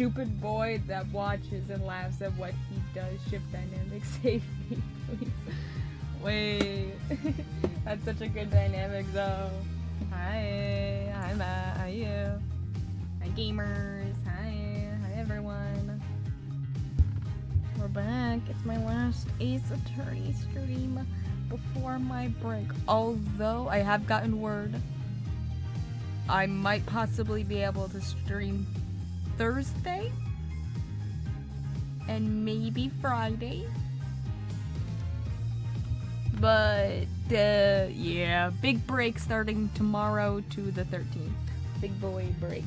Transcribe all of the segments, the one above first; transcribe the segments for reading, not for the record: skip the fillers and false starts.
stupid boy that watches and laughs at what he does. Ship dynamic, save me, please. Wait. That's such a good dynamic, though. Hi. Hi, Matt. How are you? Hi, gamers. Hi. Hi, everyone. We're back. It's my last Ace Attorney stream before my break. Although, I have gotten word I might possibly be able to stream Thursday and maybe Friday. But, yeah, big break starting tomorrow to the 13th. Big boy break.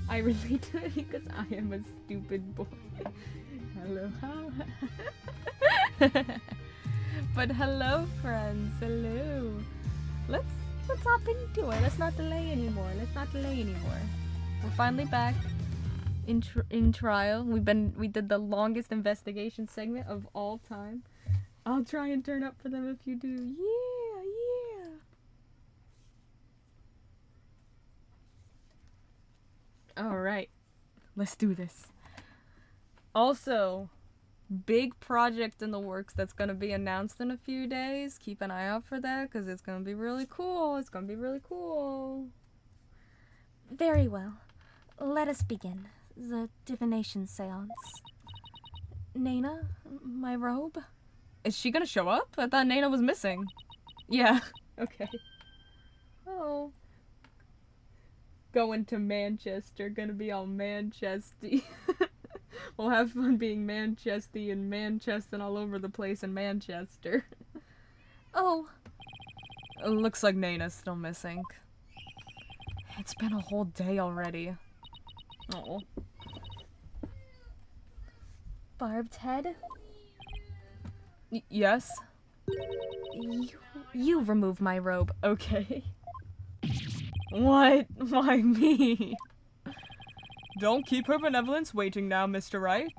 I relate to it because I am a stupid boy. Hello. But hello, friends. Hello. Let's hop into it. Let's not delay anymore. We're finally back in trial. We did the longest investigation segment of all time. I'll try and turn up for them if you do. Yeah. Alright. Let's do this. Also, big project in the works that's gonna be announced in a few days. Keep an eye out for that, because it's gonna be really cool. Very well. Let us begin. The divination seance. Nana, my robe? Is she gonna show up? I thought Nana was missing. Yeah. Okay. Oh. Going to Manchester. Gonna be all Manchesty. We'll have fun being Manchesty and Manchester all over the place in Manchester. Oh. It looks like Nana's still missing. It's been a whole day already. Oh. Barbed head? Yes? You remove my robe. Okay. What? Why me? Don't keep her benevolence waiting now, Mr. Wright.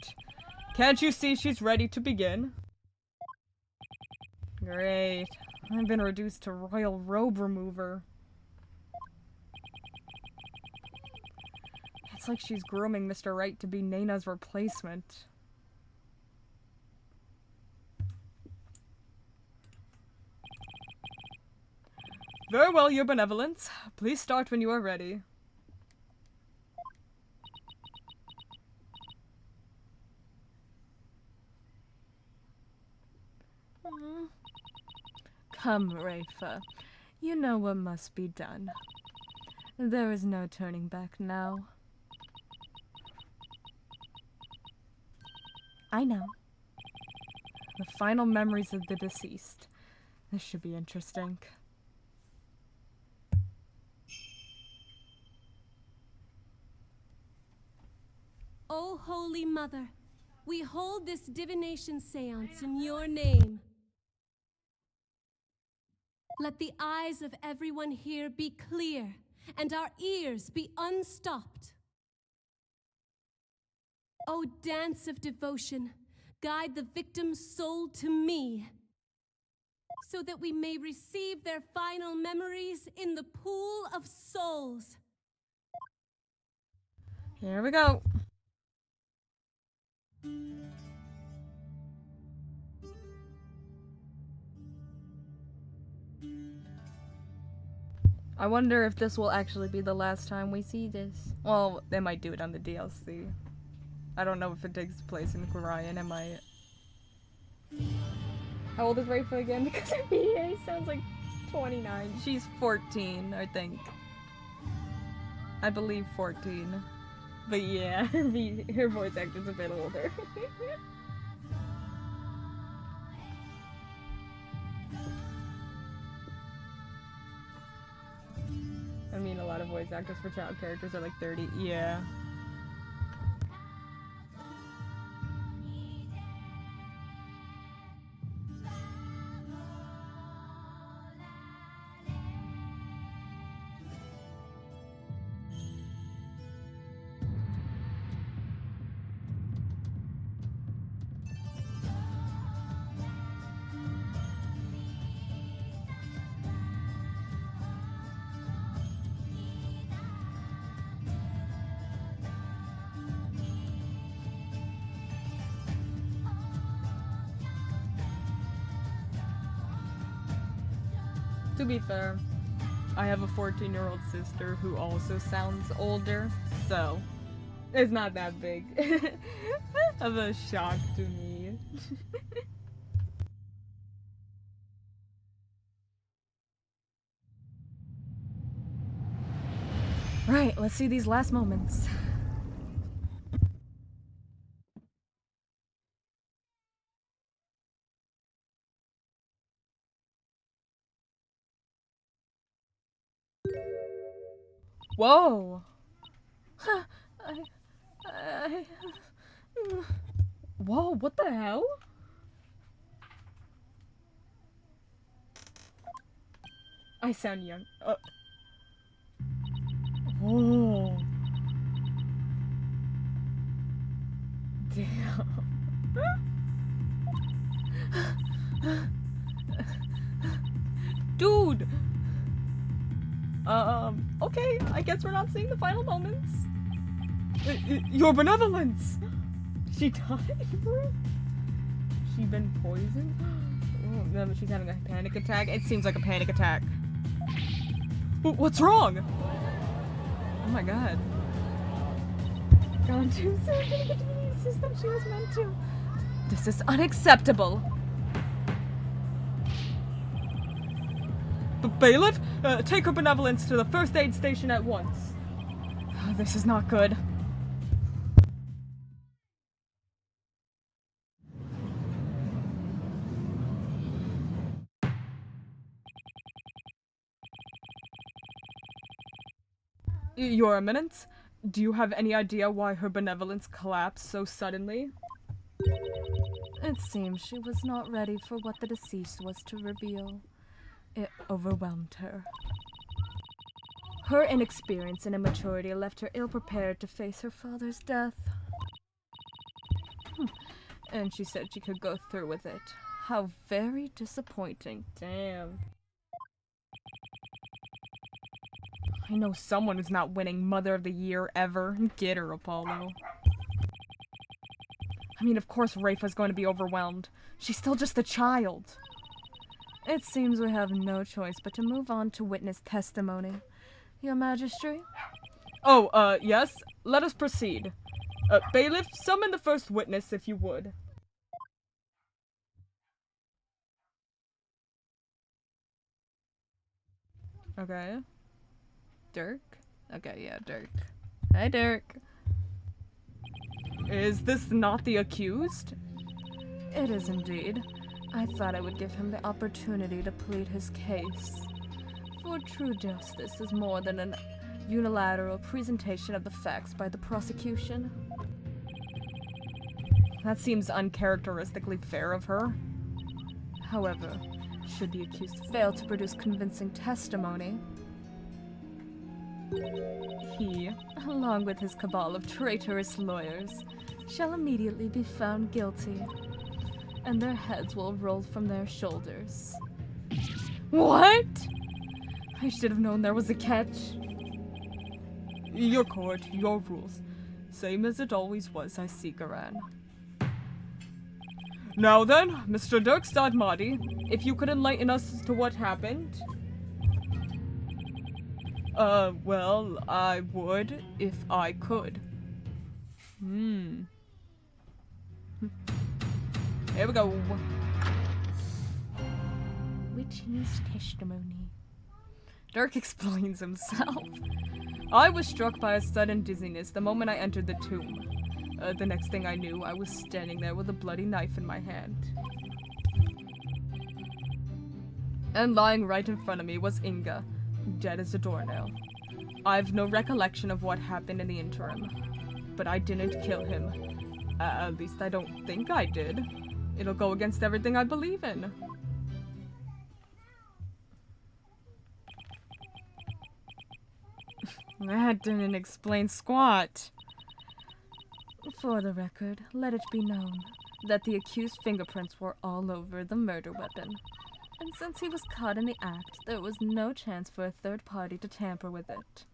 Can't you see she's ready to begin? Great. I've been reduced to royal robe remover. It's like she's grooming Mr. Wright to be Nana's replacement. Very well, your benevolence. Please start when you are ready. Come, Rafa. You know what must be done. There is no turning back now. I know. The final memories of the deceased. This should be interesting. O Holy Mother, we hold this divination seance in your name. Let the eyes of everyone here be clear and our ears be unstopped. O dance of devotion, guide the victim's soul to me, so that we may receive their final memories in the pool of souls. Here we go. I wonder if this will actually be the last time we see this. Well, they might do it on the DLC. I don't know if it takes place in Quarian. It might. How old is Rafa again? Because her VA sounds like 29. She's 14, I think. I believe 14. But yeah, her voice actor's a bit older. I mean, a lot of voice actors for child characters are like 30. Yeah. To be fair, I have a 14-year-old sister who also sounds older, so it's not that big of a shock to me. Right, let's see these last moments. Whoa! I... Whoa, what the hell? I sound young. Whoa. Damn. Dude! Okay, I guess we're not seeing the final moments. Your benevolence! She died, bro? She been poisoned? Oh, no, she's having a panic attack? It seems like a panic attack. What's wrong? Oh my god. Gone too soon, gonna get to the system she was meant to. This is unacceptable. Bailiff, take her benevolence to the first aid station at once. Oh, this is not good. Your Eminence, do you have any idea why her benevolence collapsed so suddenly? It seems she was not ready for what the deceased was to reveal. It overwhelmed her. Her inexperience and immaturity left her ill-prepared to face her father's death. And she said she could go through with it. How very disappointing. Damn. I know someone who's not winning Mother of the Year ever. Get her, Apollo. I mean, of course Rafa's going to be overwhelmed. She's still just a child. It seems we have no choice but to move on to witness testimony. Your Majesty? Oh, yes? Let us proceed. Bailiff, summon the first witness if you would. Okay. Dirk? Okay, yeah, Dirk. Hi, Dirk. Is this not the accused? It is indeed. I thought I would give him the opportunity to plead his case. For true justice is more than an unilateral presentation of the facts by the prosecution. That seems uncharacteristically fair of her. However, should the accused fail to produce convincing testimony, he, along with his cabal of traitorous lawyers, shall immediately be found guilty, and their heads will roll from their shoulders. What? I should have known there was a catch. Your court, your rules. Same as it always was, I see, Garan. Now then, Mr. Dirk Stadmadi, if you could enlighten us as to what happened. Well, I would if I could. Here we go. Witness testimony. Dirk explains himself. I was struck by a sudden dizziness the moment I entered the tomb. The next thing I knew, I was standing there with a bloody knife in my hand. And lying right in front of me was Inga, dead as a doornail. I've no recollection of what happened in the interim, but I didn't kill him. At least I don't think I did. It'll go against everything I believe in. That didn't explain squat. For the record, let it be known that the accused's fingerprints were all over the murder weapon. And since he was caught in the act, there was no chance for a third party to tamper with it.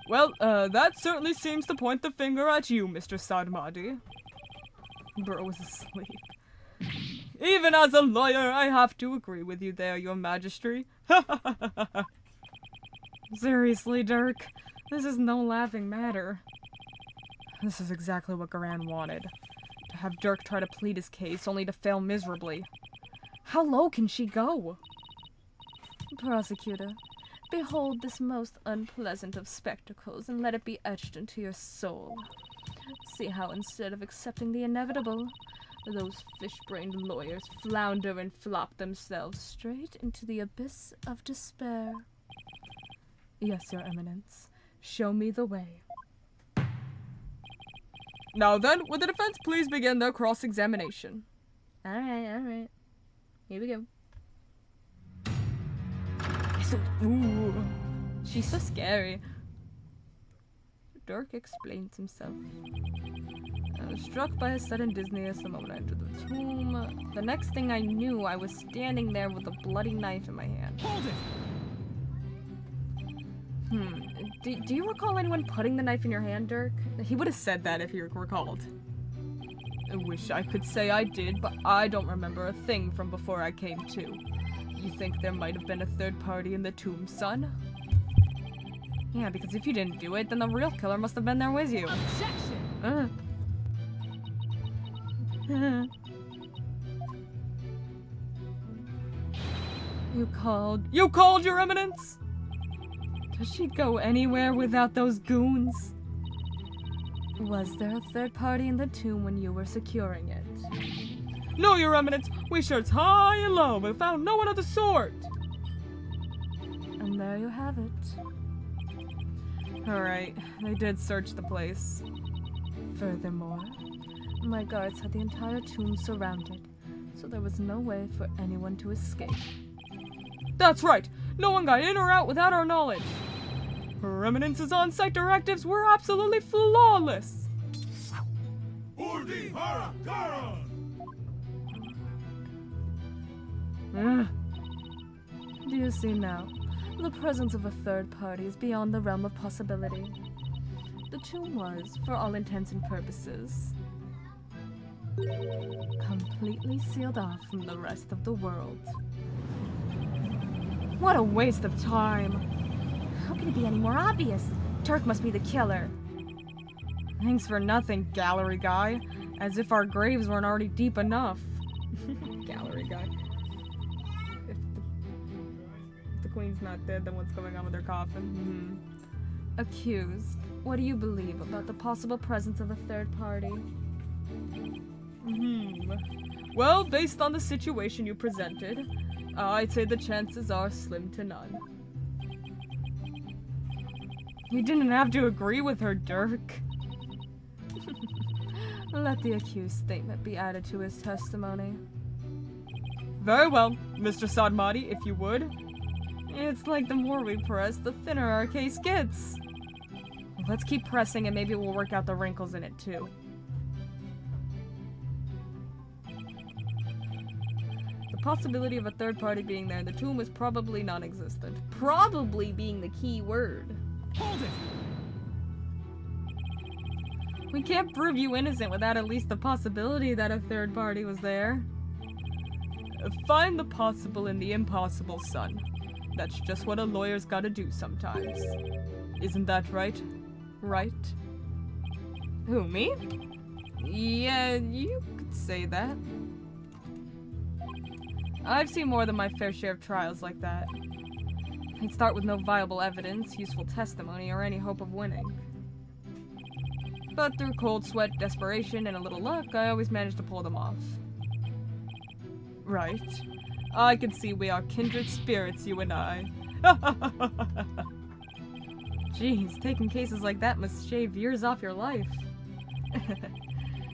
Well, that certainly seems to point the finger at you, Mr. Sadmadi. Bro was asleep. Even as a lawyer, I have to agree with you there, Your Majesty. Seriously, Dirk, this is no laughing matter. This is exactly what Garan wanted. To have Dirk try to plead his case, only to fail miserably. How low can she go? Prosecutor, behold this most unpleasant of spectacles, and let it be etched into your soul. See how instead of accepting the inevitable, those fish-brained lawyers flounder and flop themselves straight into the abyss of despair. Yes, Your Eminence. Show me the way. Now then, would the defense please begin their cross-examination? Alright. Here we go. Ooh, she's so scary. Dirk explains himself. I was struck by a sudden dizziness the moment I entered the tomb. The next thing I knew, I was standing there with a bloody knife in my hand. Hold it! Do you recall anyone putting the knife in your hand, Dirk? He would have said that if he recalled. I wish I could say I did, but I don't remember a thing from before I came to. You think there might have been a third party in the tomb, son? Yeah, because if you didn't do it, then the real killer must have been there with you. Objection! You called, Your Eminence? Does she go anywhere without those goons? Was there a third party in the tomb when you were securing it? No, Your Eminence! We searched high and low, but found no one of the sort! And there you have it. Alright, they did search the place. Furthermore, my guards had the entire tomb surrounded, so there was no way for anyone to escape. That's right! No one got in or out without our knowledge! Her Eminence's on-site directives were absolutely flawless! Urdi Hara Garan! Do you see now? The presence of a third party is beyond the realm of possibility. The tomb was, for all intents and purposes, completely sealed off from the rest of the world. What a waste of time! How can it be any more obvious? Turk must be the killer. Thanks for nothing, gallery guy. As if our graves weren't already deep enough. Gallery guy. If the queen's not dead, then what's going on with her coffin? Accused, what do you believe about the possible presence of a third party? Well, based on the situation you presented, I'd say the chances are slim to none. You didn't have to agree with her, Dirk. Let the accused statement be added to his testimony. Very well, Mr. Sadmati, if you would. It's like the more we press, the thinner our case gets. Let's keep pressing and maybe we'll work out the wrinkles in it too. The possibility of a third party being there in the tomb was probably non-existent. Probably being the key word. Hold it! We can't prove you innocent without at least the possibility that a third party was there. Find the possible in the impossible, son. That's just what a lawyer's gotta do sometimes. Isn't that right? Right? Who, me? Yeah, you could say that. I've seen more than my fair share of trials like that. I'd start with no viable evidence, useful testimony, or any hope of winning. But through cold sweat, desperation, and a little luck, I always managed to pull them off. Right. I can see we are kindred spirits, you and I. Jeez, taking cases like that must shave years off your life.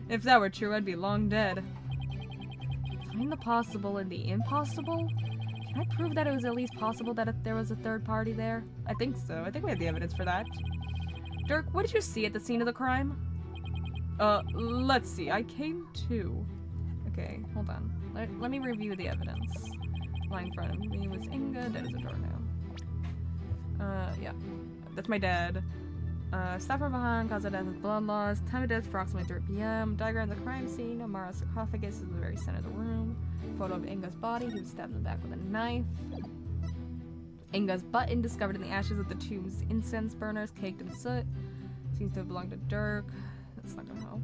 If that were true, I'd be long dead. Find the possible in the impossible? Can I prove that it was at least possible that if there was a third party there? I think so. I think we have the evidence for that. Dirk, what did you see at the scene of the crime? Let's see. I came to... Okay, hold on. Let me review the evidence. Lying in front of me was Inga, dead as a doornail. Yeah. That's my dad. Staff from behind, cause of death with blood loss. Time of death approximately 3 p.m. Diagram of the crime scene. Amara's sarcophagus is in the very center of the room. Photo of Inga's body. He was stabbed in the back with a knife. Inga's button discovered in the ashes of the tomb's incense burners, caked in soot. Seems to have belonged to Dirk. That's not gonna help.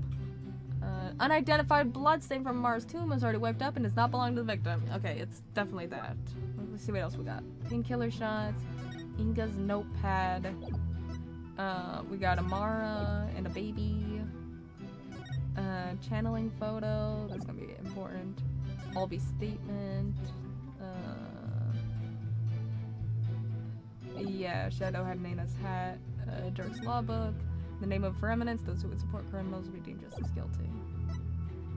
Unidentified bloodstain from Mara's tomb was already wiped up and does not belong to the victim. Okay, it's definitely that. Let's see what else we got. Painkiller shots. Inga's notepad. We got Amara and a baby. Channeling photo. That's gonna be important. Albie's statement. Yeah, Shadow had Nana's hat. Dirk's law book. The name of for eminence, those who would support criminals would be deemed just as guilty.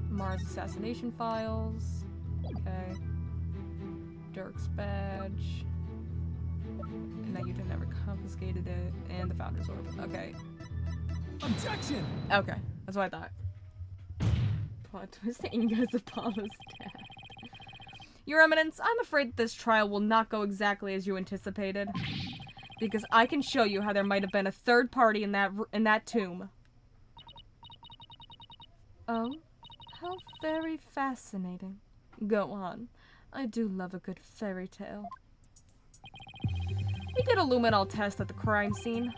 Mara's assassination files. Okay. Dirk's badge. And that you never confiscated it. And the Founder's Orb. Okay. Objection! Okay, that's what I thought. Plot twist, Inga's Apollo's dad. Your Eminence, I'm afraid this trial will not go exactly as you anticipated. Because I can show you how there might have been a third party in that tomb. Oh, how very fascinating. Go on. I do love a good fairy tale. We did a luminol test at the crime scene,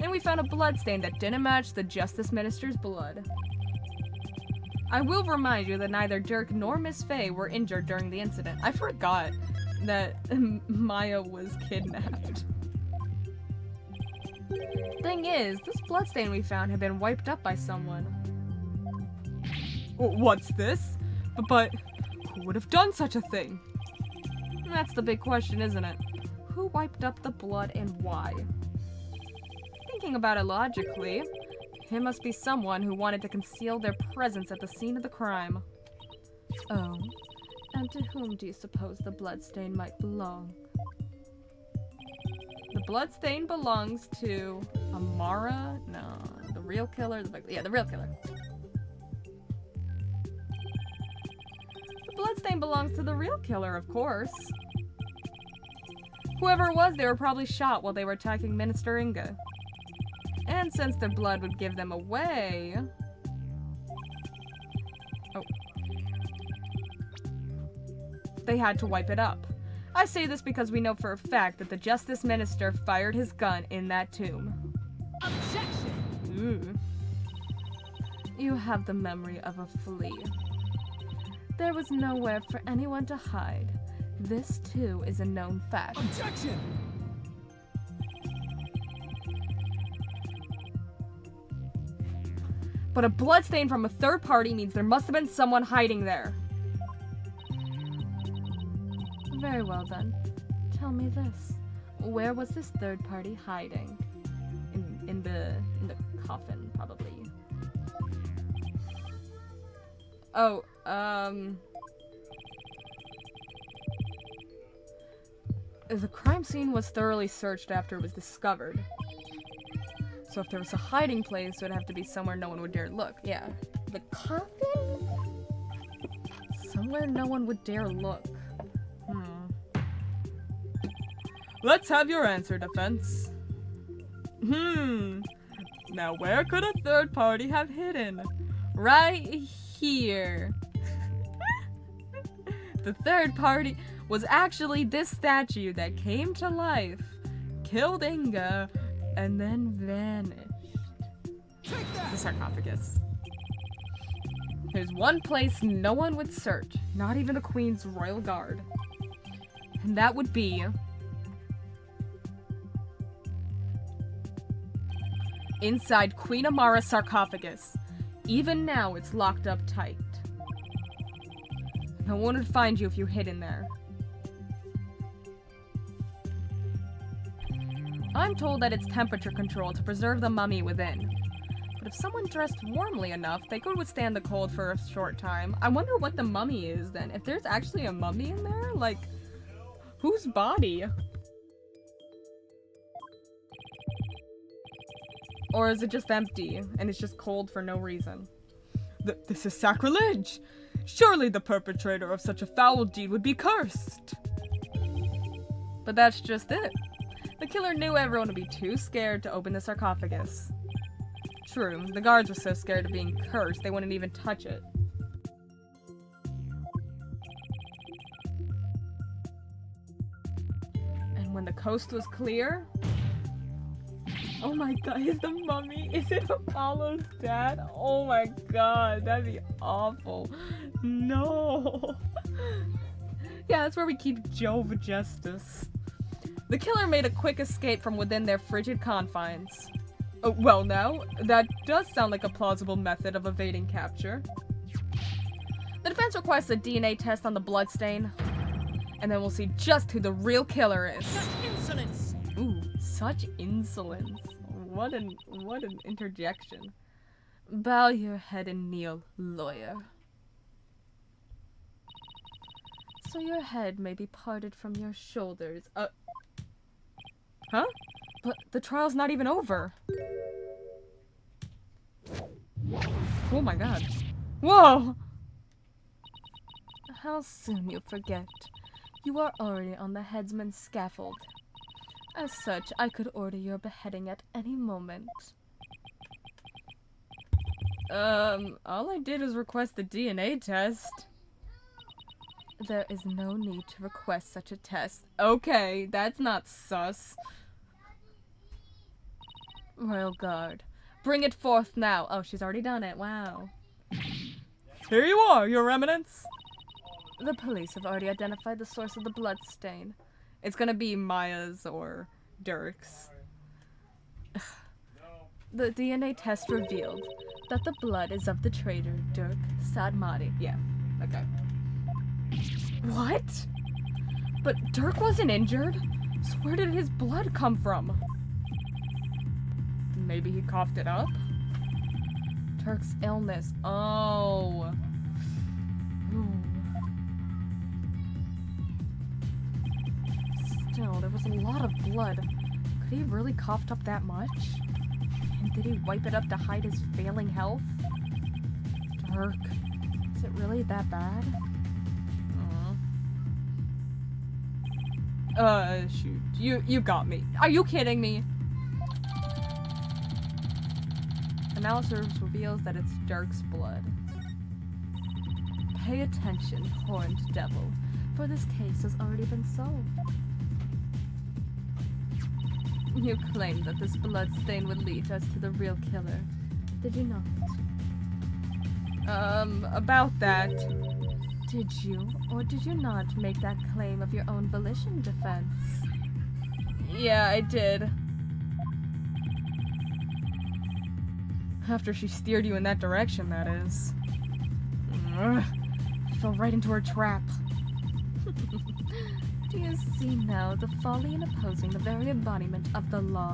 and we found a bloodstain that didn't match the Justice Minister's blood. I will remind you that neither Dirk nor Miss Faye were injured during the incident. I forgot that Maya was kidnapped. Thing is, this bloodstain we found had been wiped up by someone. What's this? But who would have done such a thing? That's the big question, isn't it? Who wiped up the blood and why? Thinking about it logically, it must be someone who wanted to conceal their presence at the scene of the crime. Oh, and to whom do you suppose the bloodstain might belong? The bloodstain belongs to Amara? No, the real killer? Yeah, the real killer. The bloodstain belongs to the real killer, of course. Whoever it was, they were probably shot while they were attacking Minister Inga. And since their blood would give them away... Oh. They had to wipe it up. I say this because we know for a fact that the Justice Minister fired his gun in that tomb. Objection! You have the memory of a flea. There was nowhere for anyone to hide. This, too, is a known fact. Objection! But a bloodstain from a third party means there must have been someone hiding there. Very well then. Tell me this. Where was this third party hiding? In the coffin, probably. Oh, the crime scene was thoroughly searched after it was discovered. So if there was a hiding place, it would have to be somewhere no one would dare look. Yeah. The coffin? Somewhere no one would dare look. Let's have your answer, defense. Now where could a third party have hidden? Right here. The third party was actually this statue that came to life, killed Inga, and then vanished. Take that! The sarcophagus. There's one place no one would search, not even the Queen's royal guard. And that would be... inside Queen Amara's sarcophagus. Even now, it's locked up tight. No one would find you if you hid in there. I'm told that it's temperature controlled to preserve the mummy within. But if someone dressed warmly enough, they could withstand the cold for a short time. I wonder what the mummy is then. If there's actually a mummy in there, like, whose body? Or is it just empty, and it's just cold for no reason? This is sacrilege! Surely the perpetrator of such a foul deed would be cursed! But that's just it. The killer knew everyone would be too scared to open the sarcophagus. True, the guards were so scared of being cursed, they wouldn't even touch it. when the coast was clear. Oh my god, is the mummy? Is it Apollo's dad? Oh my god, that'd be awful. No. Yeah, that's where we keep Jove Justice. The killer made a quick escape from within their frigid confines. Oh, well now, that does sound like a plausible method of evading capture. The defense requests a DNA test on the bloodstain, and then we'll see just who the real killer is. Such insolence! Ooh, such insolence. What an interjection. Bow your head and kneel, lawyer. So your head may be parted from your shoulders. Huh? But the trial's not even over. Oh my god. Whoa! How soon you forget. You are already on the headsman's scaffold. As such, I could order your beheading at any moment. All I did was request the DNA test. There is no need to request such a test. Okay, that's not sus. Royal Guard. Bring it forth now. Oh, she's already done it. Wow. Here you are, your eminence. The police have already identified the source of the blood stain. It's gonna be Maya's or Dirk's. The DNA test revealed that the blood is of the traitor Dirk Sadmati. Yeah, okay. What? But Dirk wasn't injured? So where did his blood come from? Maybe he coughed it up? Dirk's illness. Oh. Still, there was a lot of blood. Could he have really coughed up that much? And did he wipe it up to hide his failing health? Dirk, is it really that bad? Shoot. You got me. Are you kidding me? Analysis reveals that it's Dirk's blood. Pay attention, horned devil, for this case has already been solved. You claimed that this blood stain would lead us to the real killer, did you not? About that. Did you or did you not make that claim of your own volition, defense? Yeah, I did. After she steered you in that direction, that is. Ugh, I fell right into her trap. Do you see now the folly in opposing the very embodiment of the law?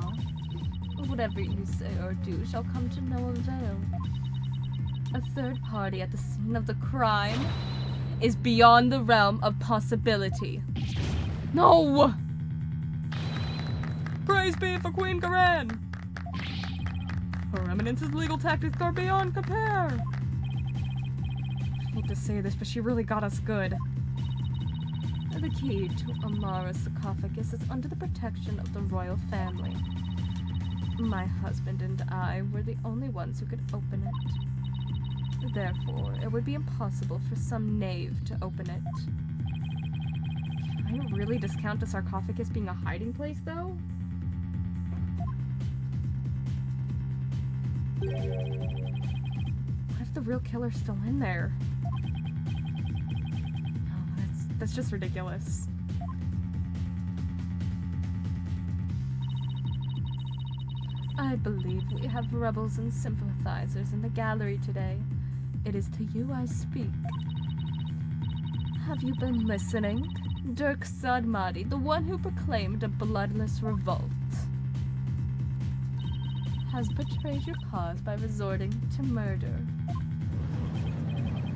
Whatever you say or do shall come to no avail. A third party at the scene of the crime is beyond the realm of possibility. No! Praise be for Queen Garan! Her Eminence's legal tactics are beyond compare! I hate to say this, but she really got us good. The key to Amara's sarcophagus is under the protection of the royal family. My husband and I were the only ones who could open it. Therefore, it would be impossible for some knave to open it. Can I really discount the sarcophagus being a hiding place, though? What if the real killer's still in there? Oh, that's just ridiculous. I believe we have rebels and sympathizers in the gallery today. It is to you I speak. Have you been listening? Dirk Sadmati, the one who proclaimed a bloodless revolt, has betrayed your cause by resorting to murder.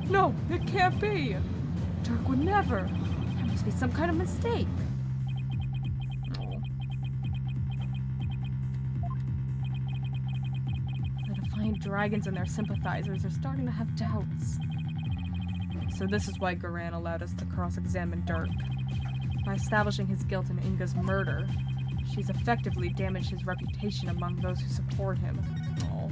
No, it can't be! Dirk would never! There must be some kind of mistake. The Defiant Dragons and their sympathizers are starting to have doubts. So this is why Garan allowed us to cross-examine Dirk. By establishing his guilt in Inga's murder, she's effectively damaged his reputation among those who support him. Oh.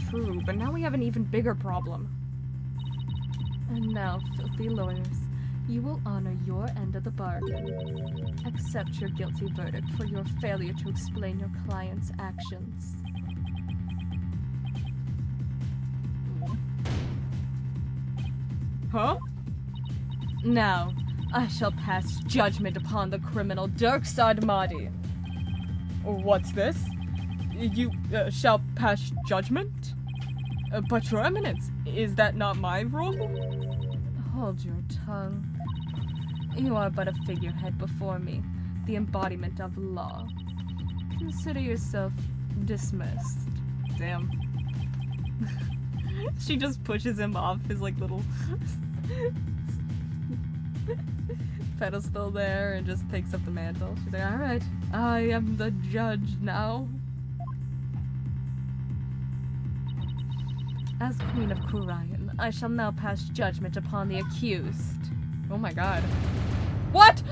True, but now we have an even bigger problem. And now, filthy lawyers, you will honor your end of the bargain. Accept your guilty verdict for your failure to explain your client's actions. Huh? Now, I shall pass judgment upon the criminal Dirk Sadmadi. What's this? You shall pass judgment? But your eminence, is that not my role? Hold your tongue. You are but a figurehead before me, the embodiment of law. Consider yourself dismissed. Damn. She just pushes him off his like little pedestal there and just takes up the mantle. She's like, alright, I am the judge now. As Queen of Kurayan, I shall now pass judgment upon the accused. Oh my god. What?!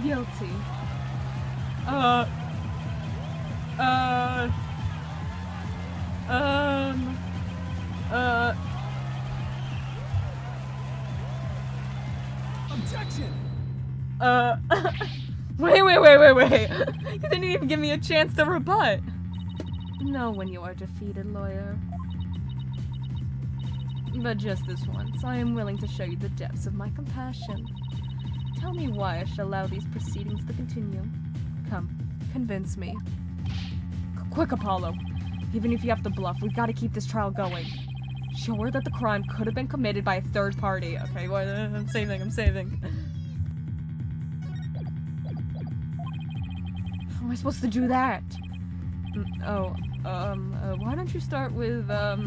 Guilty. Objection! Wait. You didn't even give me a chance to rebut. Know when you are defeated, lawyer. But just this once, I am willing to show you the depths of my compassion. Tell me why I shall allow these proceedings to continue. Come, convince me. Quick, Apollo. Even if you have to bluff, we've got to keep this trial going. Show her that the crime could have been committed by a third party. Okay, well, I'm saving. How am I supposed to do that? Why don't you start with, how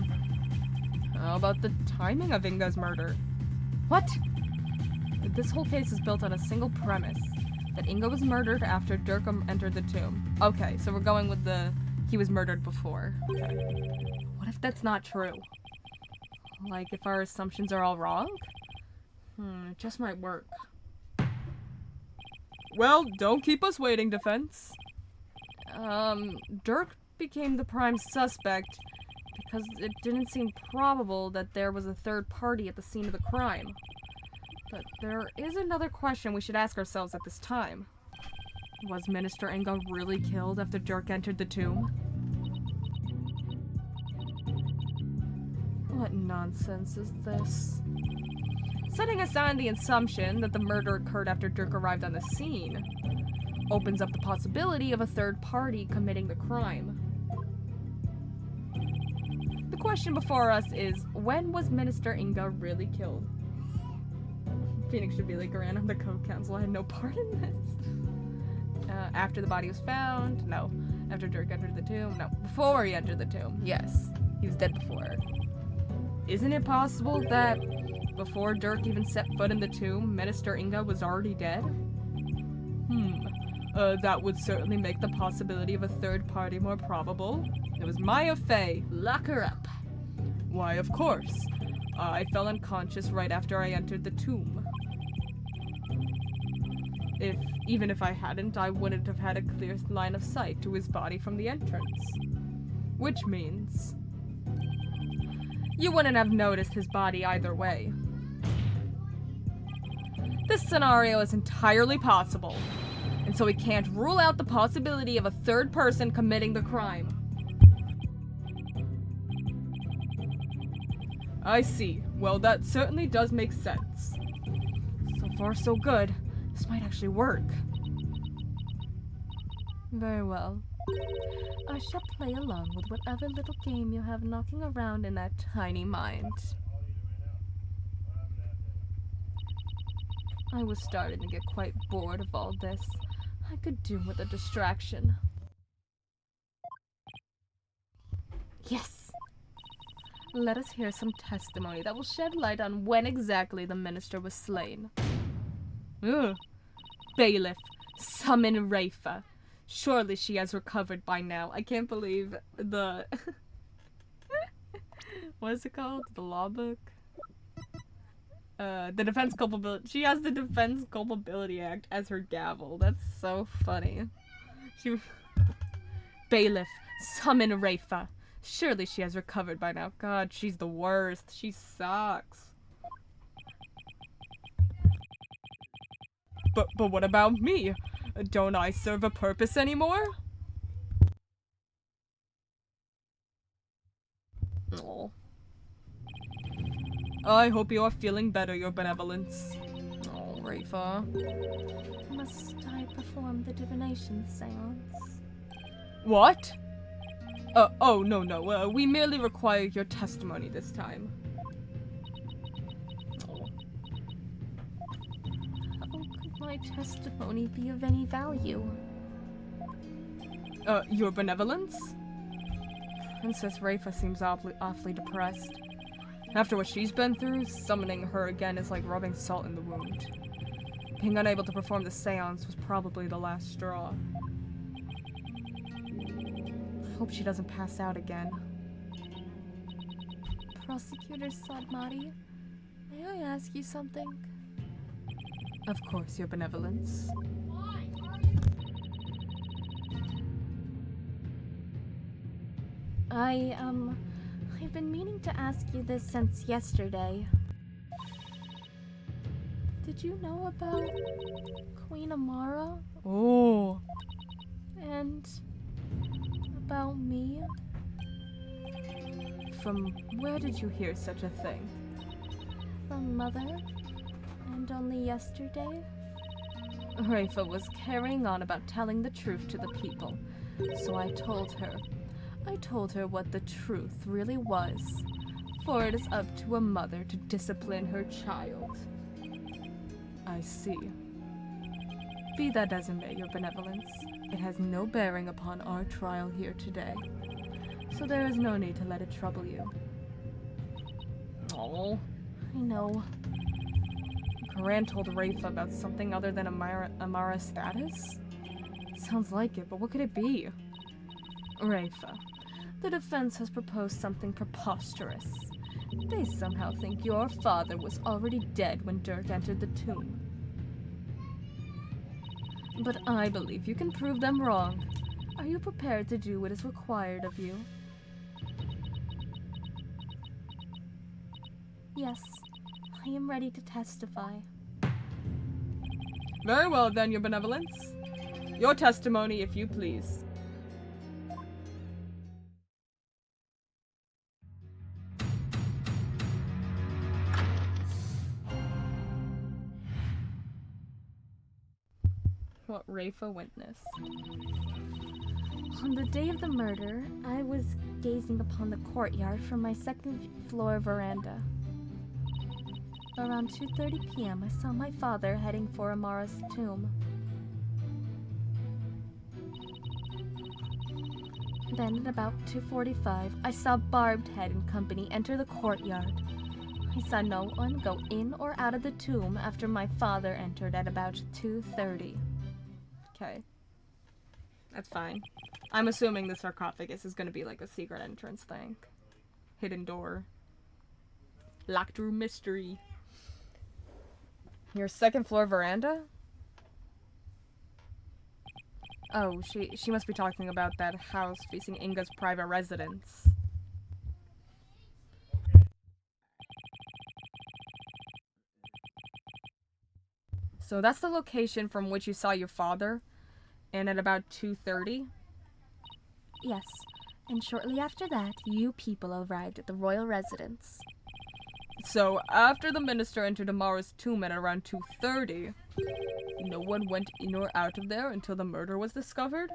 about the timing of Inga's murder? What? This whole case is built on a single premise. That Inga was murdered after Dirk entered the tomb. Okay, so we're going with he was murdered before. Okay. What if that's not true? Like, if our assumptions are all wrong? It just might work. Well, don't keep us waiting, defense. Dirk became the prime suspect because it didn't seem probable that there was a third party at the scene of the crime. But there is another question we should ask ourselves at this time. Was Minister Inga really killed after Dirk entered the tomb? What nonsense is this? Setting aside the assumption that the murder occurred after Dirk arrived on the scene opens up the possibility of a third party committing the crime. The question before us is, when was Minister Inga really killed? Phoenix should be like, Gran, I'm the co-counsel, I had no part in this. After the body was found? No. After Dirk entered the tomb? No. Before he entered the tomb? Yes. He was dead before. Isn't it possible that before Dirk even set foot in the tomb, Minister Inga was already dead? That would certainly make the possibility of a third party more probable. It was Maya Fey. Lock her up. Why, of course. I fell unconscious right after I entered the tomb. Even if I hadn't, I wouldn't have had a clear line of sight to his body from the entrance. Which means you wouldn't have noticed his body either way. This scenario is entirely possible, and so we can't rule out the possibility of a third person committing the crime. I see. Well, that certainly does make sense. So far, so good. This might actually work. Very well. I shall play along with whatever little game you have knocking around in that tiny mind. I was starting to get quite bored of all this. I could do with a distraction. Yes! Let us hear some testimony that will shed light on when exactly the minister was slain. Ugh. Bailiff, summon Rafa. Surely she has recovered by now. I can't believe the... what is it called? The law book? The Defense Culpability... She has the Defense Culpability Act as her gavel. That's so funny. Bailiff, summon Rafa. Surely she has recovered by now. God, she's the worst. She sucks. But what about me? Don't I serve a purpose anymore? Oh. I hope you are feeling better, Your Benevolence. Oh, Rafa. Must I perform the divination seance? What? Oh, no. We merely require your testimony this time. Oh. How could my testimony be of any value? Your Benevolence? Princess Rafa seems awfully depressed. After what she's been through, summoning her again is like rubbing salt in the wound. Being unable to perform the seance was probably the last straw. Hope she doesn't pass out again. Prosecutor Sadmati, may I ask you something? Of course, Your Benevolence. I've been meaning to ask you this since yesterday. Did you know about Queen Amara? Oh. And about me? From where did you hear such a thing? From Mother? And only yesterday? Rafa was carrying on about telling the truth to the people, so I told her what the truth really was, for it is up to a mother to discipline her child. I see. Be that as it may, Your Benevolence, it has no bearing upon our trial here today, so there is no need to let it trouble you. Oh. I know. Karan told Rafa about something other than Amara's status? Sounds like it, but what could it be? Rafa, the defense has proposed something preposterous. They somehow think your father was already dead when Dirk entered the tomb. But I believe you can prove them wrong. Are you prepared to do what is required of you? Yes, I am ready to testify. Very well then, Your Benevolence. Your testimony, if you please. What Rafa witnessed. On the day of the murder, I was gazing upon the courtyard from my second-floor veranda. Around 2:30 p.m., I saw my father heading for Amara's tomb. Then at about 2:45, I saw Barbed Head and company enter the courtyard. I saw no one go in or out of the tomb after my father entered at about 2:30. Okay. That's fine. I'm assuming the sarcophagus is gonna be like a secret entrance thing. Hidden door. Locked room mystery. Your second floor veranda? Oh, she must be talking about that house facing Inga's private residence. So that's the location from which you saw your father, and at about 2:30? Yes, and shortly after that, you people arrived at the royal residence. So after the minister entered Amara's tomb at around 2:30, no one went in or out of there until the murder was discovered?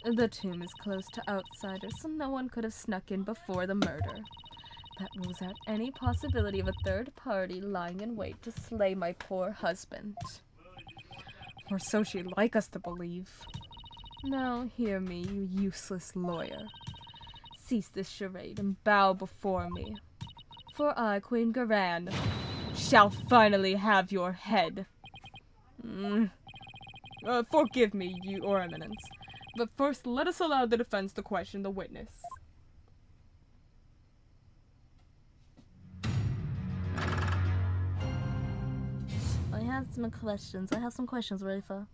The tomb is closed to outsiders, so no one could have snuck in before the murder. That rules out any possibility of a third party lying in wait to slay my poor husband. Or so she'd like us to believe. Now hear me, you useless lawyer. Cease this charade and bow before me. For I, Queen Garan, shall finally have your head. Forgive me, Your Eminence, but first let us allow the defense to question the witness. I have some questions, Rafa.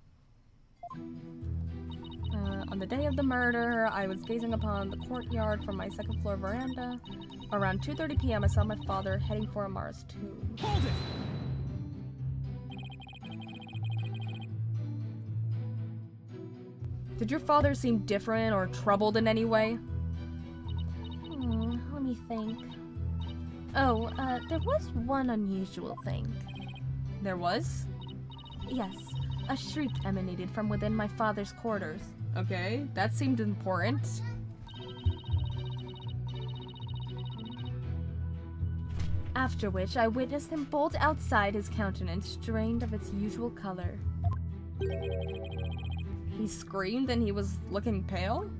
On the day of the murder, I was gazing upon the courtyard from my second floor veranda. Around 2:30 p.m., I saw my father heading for Amara's tomb. Hold it! Did your father seem different or troubled in any way? Let me think. Oh, there was one unusual thing. There was? Yes, a shriek emanated from within my father's quarters. Okay, that seemed important. After which, I witnessed him bolt outside, his countenance drained of its usual color. He screamed and he was looking pale?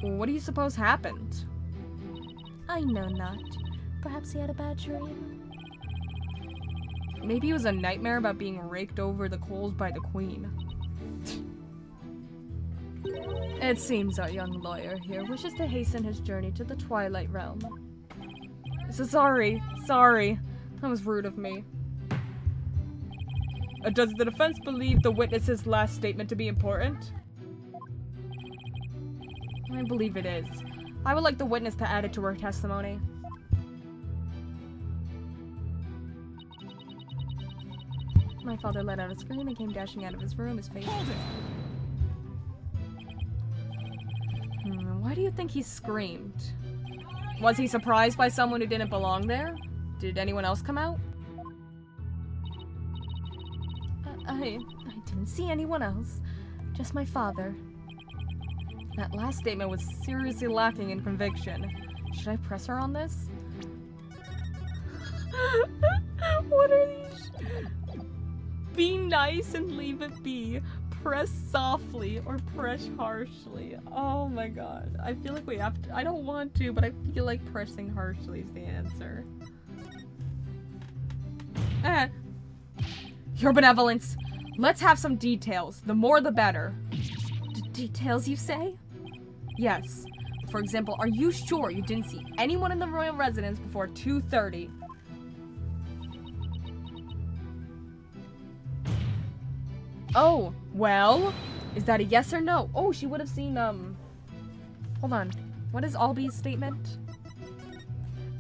What do you suppose happened? I know not. Perhaps he had a bad dream. Maybe it was a nightmare about being raked over the coals by the queen. It seems our young lawyer here wishes to hasten his journey to the Twilight Realm. So sorry. That was rude of me. Does the defense believe the witness's last statement to be important? I believe it is. I would like the witness to add it to her testimony. My father let out a scream and came dashing out of his room, his face. Hold it! Why do you think he screamed? Was he surprised by someone who didn't belong there? Did anyone else come out? I didn't see anyone else. Just my father. That last statement was seriously lacking in conviction. Should I press her on this? What are these? Be nice and leave it be. Press softly or press harshly. Oh my god. I feel like we have to. I don't want to, but I feel like pressing harshly is the answer. Your benevolence. Let's have some details. The more the better. Details, you say? Yes. For example, are you sure you didn't see anyone in the royal residence before 2:30? Oh, well, is that a yes or no? Oh, she would have seen, hold on. What is Alby's statement?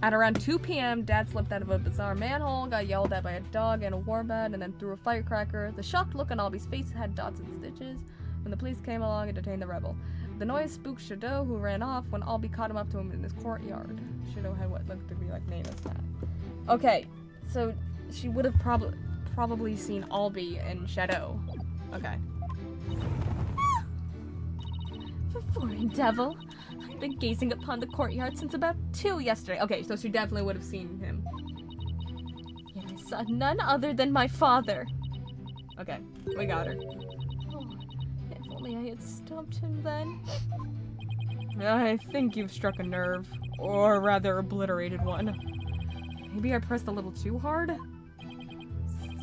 At around 2 p.m., Dad slipped out of a bizarre manhole, got yelled at by a dog and a warbird, and then threw a firecracker. The shocked look on Alby's face had dots and stitches when the police came along and detained the rebel. The noise spooked Shadow, who ran off when Albie caught him up to him in his courtyard. Shadow had what looked to be like Nana's hat. Okay, so she would have probably seen Albie and Shadow. Okay. Foreign devil. I've been gazing upon the courtyard since about 2 yesterday. Okay, so she definitely would have seen him. Yet I saw none other than my father. Okay, we got her. Oh, if only I had stopped him then. I think you've struck a nerve. Or rather, obliterated one. Maybe I pressed a little too hard?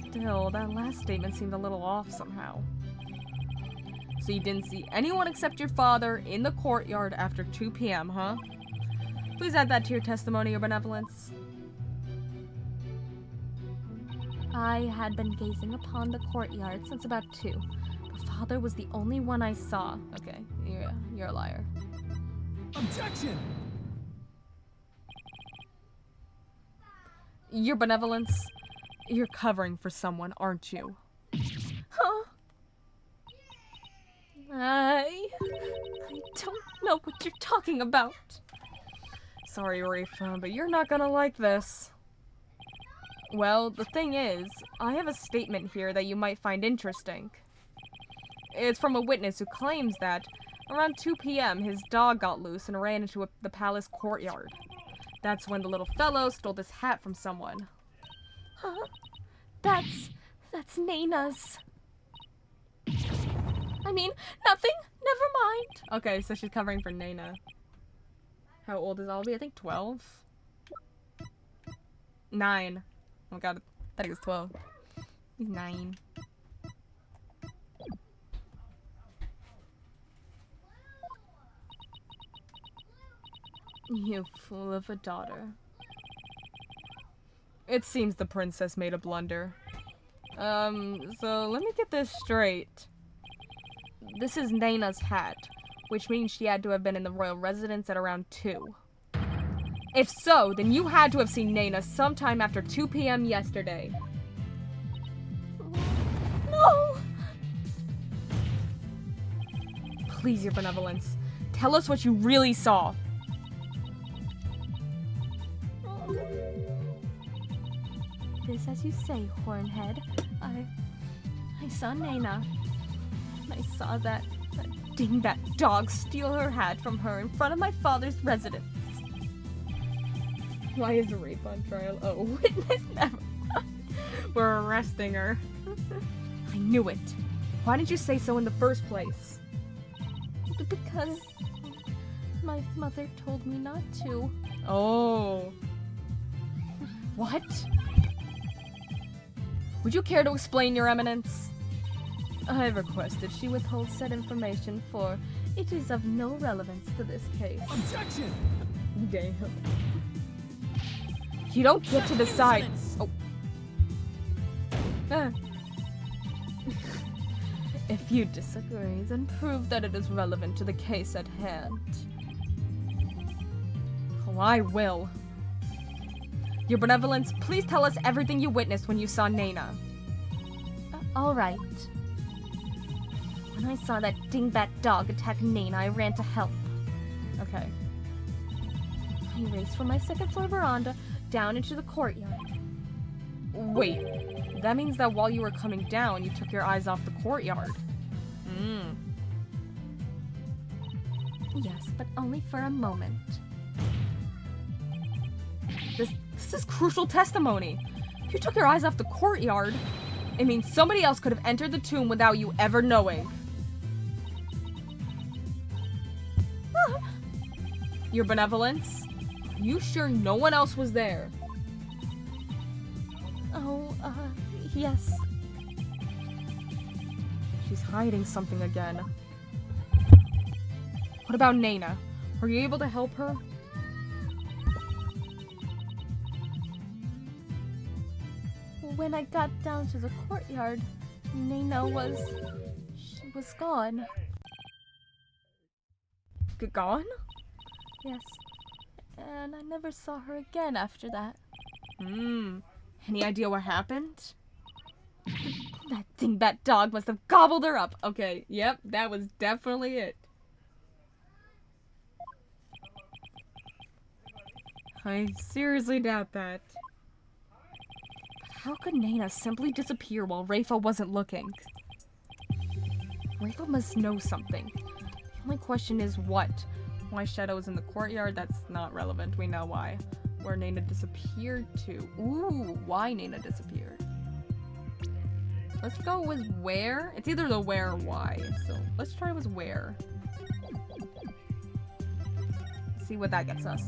Still, that last statement seemed a little off somehow. So you didn't see anyone except your father in the courtyard after 2 p.m., huh? Please add that to your testimony, Your Benevolence. I had been gazing upon the courtyard since about 2. But father was the only one I saw. Okay, you're a liar. Objection! Your Benevolence, you're covering for someone, aren't you? Huh? I don't know what you're talking about. Sorry, Rafa, but you're not gonna like this. Well, the thing is, I have a statement here that you might find interesting. It's from a witness who claims that around 2 p.m. his dog got loose and ran into the palace courtyard. That's when the little fellow stole this hat from someone. Huh? That's Nana's. I mean, nothing. Never mind. Okay, so she's covering for Nana. How old is Albie? I think 12? 9. Oh god, I think it's 12. He's 9. You fool of a daughter. It seems the princess made a blunder. So let me get this straight. this is Naina's hat, which means she had to have been in the royal residence at around 2. If so, then you had to have seen Naina sometime after 2 p.m. yesterday. No! Please, your benevolence, tell us what you really saw. It is as you say, Hornhead. I saw Naina. I saw that Dingbat dog steal her hat from her in front of my father's residence. Why is the rape on trial? Oh, witness never. We're arresting her. I knew it. Why didn't you say so in the first place? because my mother told me not to. Oh. What? Would you care to explain, Your Eminence? I requested she withhold said information, for it is of no relevance to this case. Objection! Damn. You don't get to decide. Oh. Ah. If you disagree, then prove that it is relevant to the case at hand. Oh, I will. Your Benevolence, please tell us everything you witnessed when you saw Naina. All right. When I saw that dingbat dog attack Naina, I ran to help. Okay. I raced from my second-floor veranda down into the courtyard. Wait, that means that while you were coming down, you took your eyes off the courtyard. Yes, but only for a moment. This is crucial testimony. If you took your eyes off the courtyard, it means somebody else could have entered the tomb without you ever knowing. Your Benevolence, are you sure no one else was there? Oh, yes. She's hiding something again. What about Naina? Were you able to help her? When I got down to the courtyard, Naina was gone. Gone? Yes. And I never saw her again after that. Any idea what happened? That dingbat dog must have gobbled her up. Okay, yep, that was definitely it. I seriously doubt that. But how could Naina simply disappear while Rafa wasn't looking? Rafa must know something. The only question is what? Why Shadow is in the courtyard? That's not relevant. We know why. Where Naina disappeared to. Ooh, why Naina disappeared. Let's go with where. It's either the where or why. So let's try with where. See what that gets us.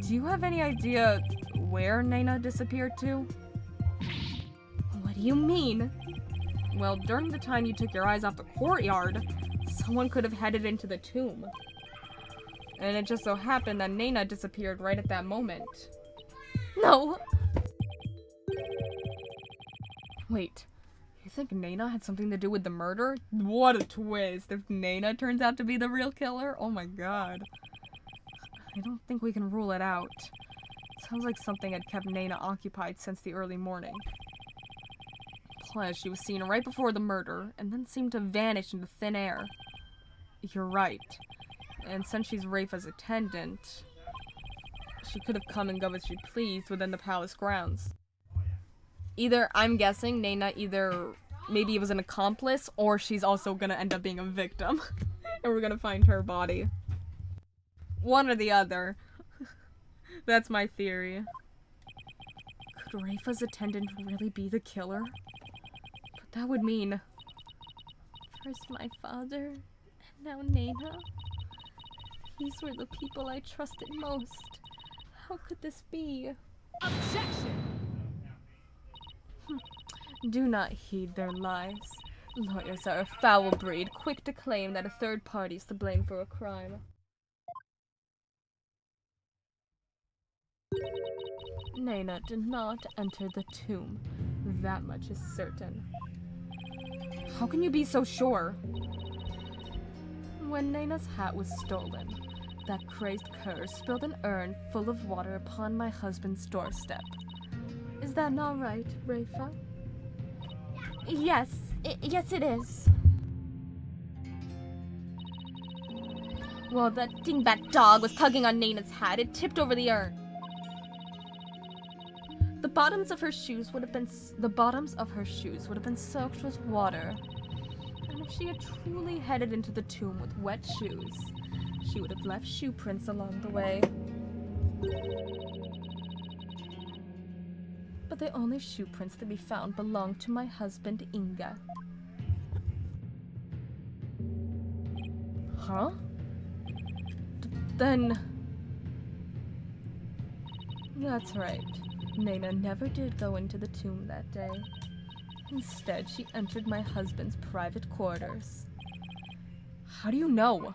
Do you have any idea where Naina disappeared to? What do you mean? Well, during the time you took your eyes off the courtyard, someone could have headed into the tomb. And it just so happened that Naina disappeared right at that moment. No! Wait, you think Naina had something to do with the murder? What a twist! If Naina turns out to be the real killer? Oh my god. I don't think we can rule it out. Sounds like something had kept Naina occupied since the early morning. Plus, she was seen right before the murder, and then seemed to vanish into thin air. You're right. And since she's Rafa's attendant, she could have come and go as she pleased within the palace grounds. Either, I'm guessing, Naina maybe was an accomplice, or she's also gonna end up being a victim. And we're gonna find her body. One or the other. That's my theory. Could Rafa's attendant really be the killer? But that would mean... First my father, and now Naina. These were the people I trusted most. How could this be? Objection! Do not heed their lies. Lawyers are a foul breed, quick to claim that a third party is to blame for a crime. Naina did not enter the tomb. That much is certain. How can you be so sure? When Naina's hat was stolen, that crazed cur spilled an urn full of water upon my husband's doorstep. Is that not right, Rafa? Yes, yes it is. While that dingbat dog was tugging on Naina's hat, it tipped over the urn. The bottoms of her shoes would have been soaked with water. And if she had truly headed into the tomb with wet shoes, she would have left shoe prints along the way. But the only shoe prints that we found belonged to my husband, Inga. Huh? Then... That's right. Naina never did go into the tomb that day. Instead, she entered my husband's private quarters. How do you know?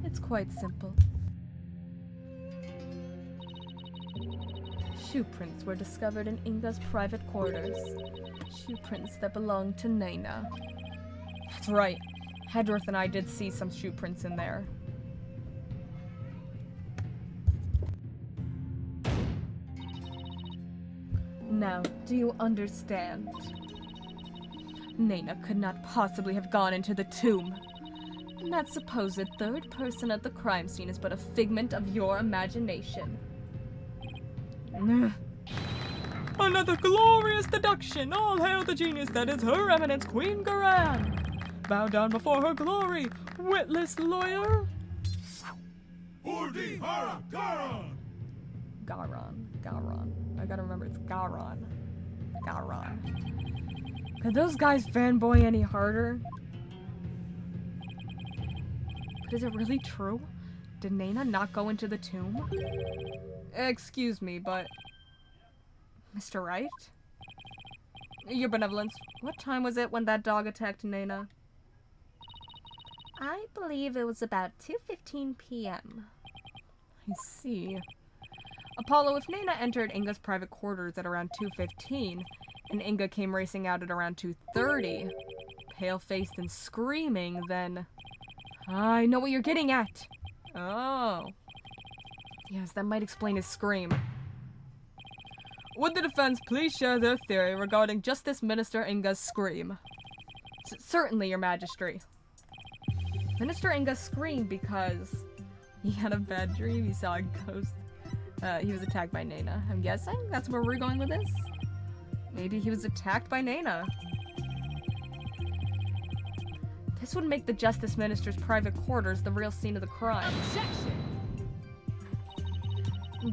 It's quite simple. Shoe prints were discovered in Inga's private quarters. Shoe prints that belonged to Naina. That's right. Hedworth and I did see some shoe prints in there. Now, do you understand? Naina could not possibly have gone into the tomb. And that supposed third person at the crime scene is but a figment of your imagination. Another glorious deduction! All hail the genius that is Her Eminence Queen Garan! Bow down before her glory, witless lawyer! Urdi Hara Garon! Garon. I gotta remember it's Garon. Could those guys fanboy any harder? But is it really true? Did Naina not go into the tomb? Excuse me, but... Mr. Wright? Your benevolence, what time was it when that dog attacked Naina? I believe it was about 2:15 p.m. I see. Apollo, if Naina entered Inga's private quarters at around 2:15, and Inga came racing out at around 2:30, pale-faced and screaming, then... I know what you're getting at! Oh. Yes, that might explain his scream. Would the defense please share their theory regarding Justice Minister Inga's scream? Certainly, Your Majesty. Minister Inga screamed because he had a bad dream, he saw a ghost. He was attacked by Naina. I'm guessing that's where we're going with this? Maybe he was attacked by Naina. This would make the Justice Minister's private quarters the real scene of the crime. Objection!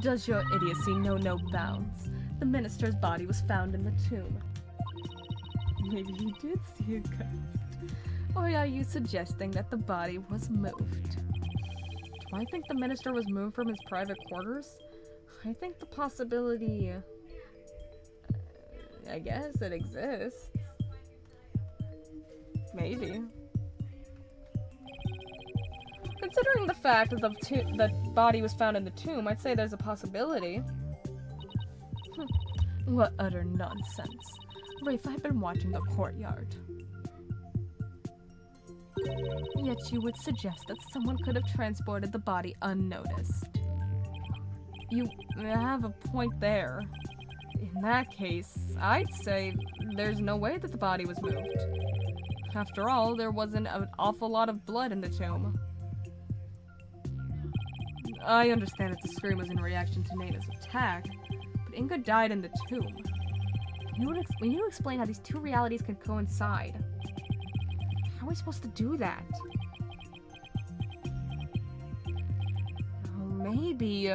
Does your idiocy know no bounds? The minister's body was found in the tomb. Maybe he did see a ghost. Or are you suggesting that the body was moved? Do I think the minister was moved from his private quarters? I think the possibility... I guess it exists. Maybe. Considering the fact that the body was found in the tomb, I'd say there's a possibility. What utter nonsense. Rafe, I've been watching the courtyard. Yet you would suggest that someone could have transported the body unnoticed. You have a point there. In that case, I'd say there's no way that the body was moved. After all, there wasn't an awful lot of blood in the tomb. I understand that the scream was in reaction to Naina's attack, but Inga died in the tomb. We need to explain how these two realities can coincide. How are we supposed to do that? Maybe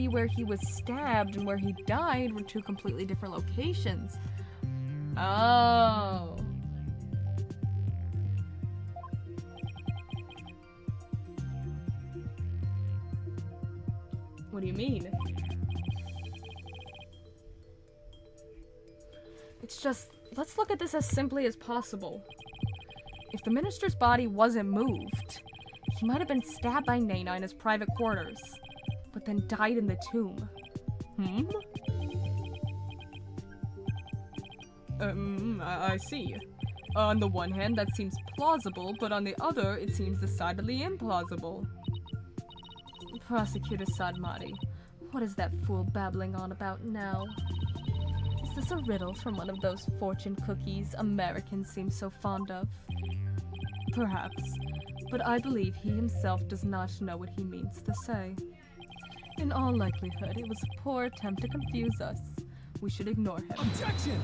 where he was stabbed and where he died were two completely different locations. Oh. What do you mean? It's just, let's look at this as simply as possible. If the minister's body wasn't moved, he might have been stabbed by Naina in his private quarters, but then died in the tomb. I see. On the one hand, that seems plausible, but on the other, it seems decidedly implausible. Prosecutor Sadmati, what is that fool babbling on about now? Is this a riddle from one of those fortune cookies Americans seem so fond of? Perhaps, but I believe he himself does not know what he means to say. In all likelihood, it was a poor attempt to confuse us. We should ignore him. Objection!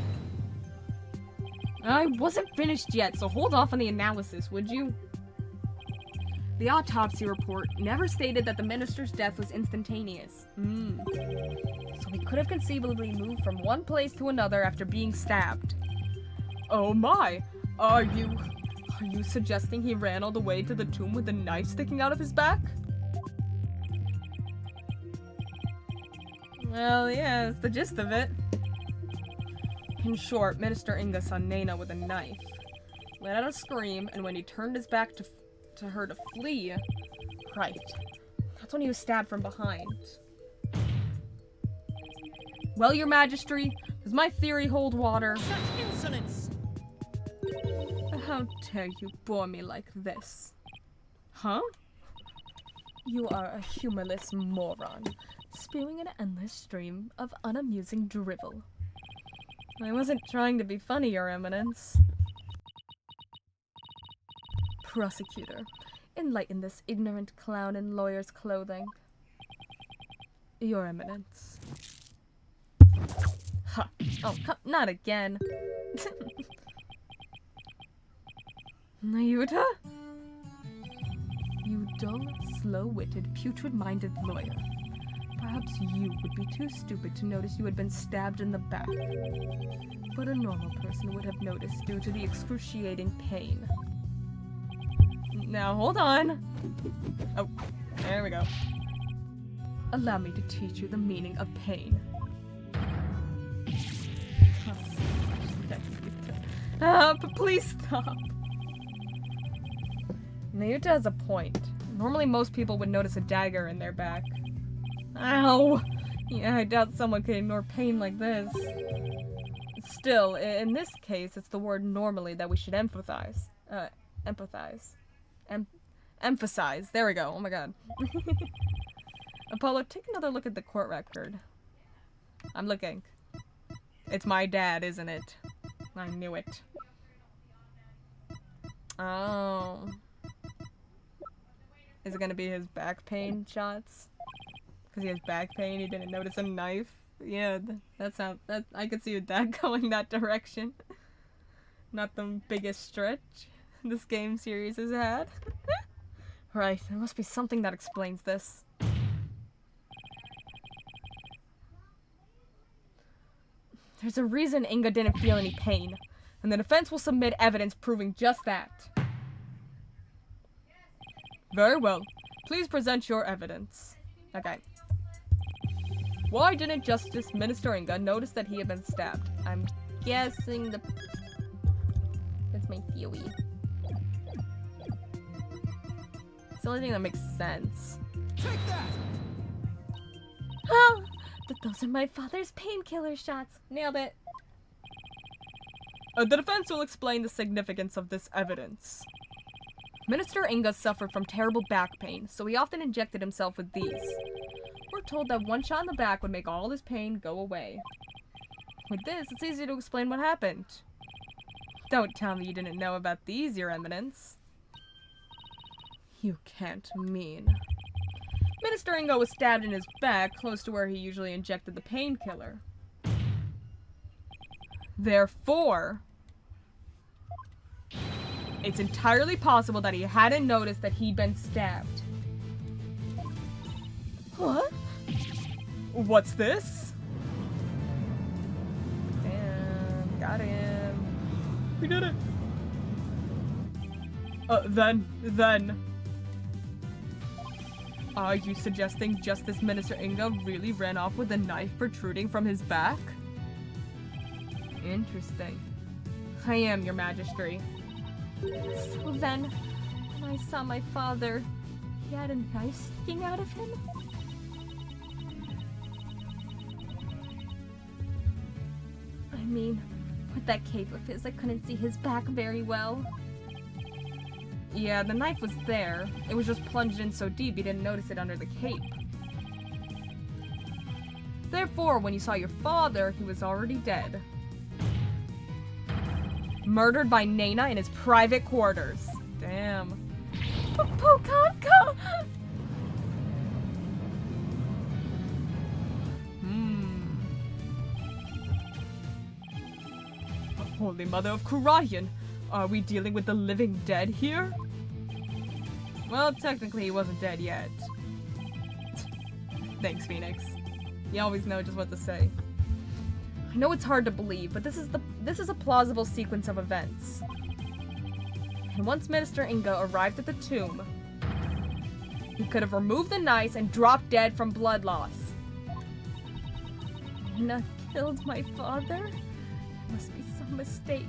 I wasn't finished yet, so hold off on the analysis, would you? The autopsy report never stated that the minister's death was instantaneous. So he could have conceivably moved from one place to another after being stabbed. Oh my! Are you suggesting he ran all the way to the tomb with a knife sticking out of his back? Well, yeah, that's the gist of it. In short, Minister Inga saw Nena with a knife, let out a scream, and when he turned his back to her to flee, right, that's when he was stabbed from behind. Well, Your Majesty, does my theory hold water? Such insolence! How dare you bore me like this? Huh? You are a humorless moron, spewing an endless stream of unamusing drivel. I wasn't trying to be funny, Your Eminence. Prosecutor, enlighten this ignorant clown in lawyer's clothing. Your Eminence. Ha! Oh, not again. Nayuta? You dull, slow-witted, putrid-minded lawyer. Perhaps you would be too stupid to notice you had been stabbed in the back. But a normal person would have noticed due to the excruciating pain. Now, hold on. Oh, there we go. Allow me to teach you the meaning of pain. Please stop. Nayuta has a point. Normally most people would notice a dagger in their back. Ow! Yeah, I doubt someone could ignore pain like this. Still, in this case, it's the word normally that we should emphasize. Emphasize. There we go. Oh my god. Apollo, take another look at the court record. I'm looking. It's my dad, isn't it? I knew it. Oh. Is it gonna be his back pain shots? Because he has back pain, he didn't notice a knife. Yeah, that I could see that going that direction. Not the biggest stretch this game series has had. Right, there must be something that explains this. There's a reason Inga didn't feel any pain, and the defense will submit evidence proving just that. Very well. Please present your evidence. Okay. Why didn't Justice Minister Inga notice that he had been stabbed? I'm guessing that's my theory. It's the only thing that makes sense. Take that! Oh, but those are my father's painkiller shots. Nailed it. The defense will explain the significance of this evidence. Minister Inga suffered from terrible back pain, so he often injected himself with these. We're told that one shot in the back would make all his pain go away. With this, it's easy to explain what happened. Don't tell me you didn't know about these, Your Eminence. You can't mean. Minister Inga was stabbed in his back, close to where he usually injected the painkiller. Therefore, it's entirely possible that he hadn't noticed that he'd been stabbed. What? What's this? Damn, got him. We did it. Then. Are you suggesting Justice Minister Inga really ran off with a knife protruding from his back? Interesting. I am, Your Majesty. So then, when I saw my father, he had a knife sticking out of him? I mean, With that cape of his, I couldn't see his back very well. Yeah, the knife was there. It was just plunged in so deep you didn't notice it under the cape. Therefore, when you saw your father, he was already dead. Murdered by Nana in his private quarters. Damn. Pocanco! Holy Mother of Kurayan, are we dealing with the living dead here? Well, technically he wasn't dead yet. Thanks, Phoenix. You always know just what to say. I know it's hard to believe, but this is a plausible sequence of events. And once Minister Inga arrived at the tomb, he could have removed the knives and dropped dead from blood loss. Nana killed my father? It must be some mistake.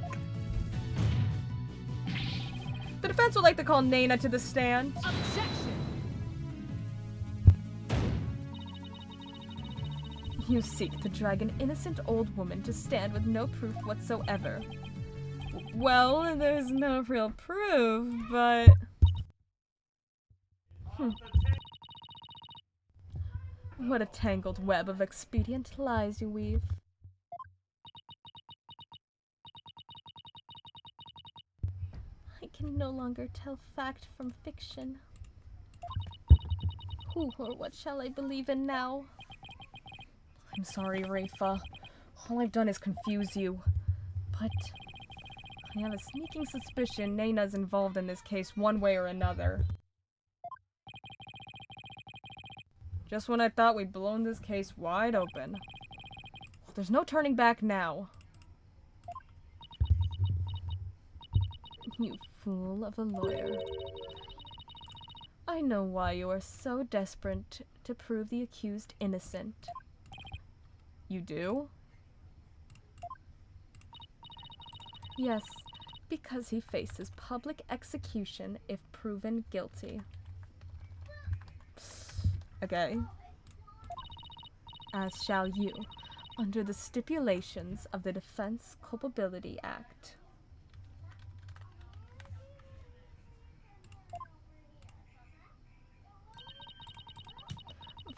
The defense would like to call Nana to the stand. Objection! You seek to drag an innocent old woman to stand with no proof whatsoever. Well, there's no real proof, but... What a tangled web of expedient lies you weave. I can no longer tell fact from fiction. Who or what shall I believe in now? I'm sorry, Rafa. All I've done is confuse you. But I have a sneaking suspicion Nana's involved in this case one way or another. Just when I thought we'd blown this case wide open. There's no turning back now. You fool of a lawyer. I know why you are so desperate to prove the accused innocent. You do? Yes, because he faces public execution if proven guilty. Okay. As shall you, under the stipulations of the Defense Culpability Act.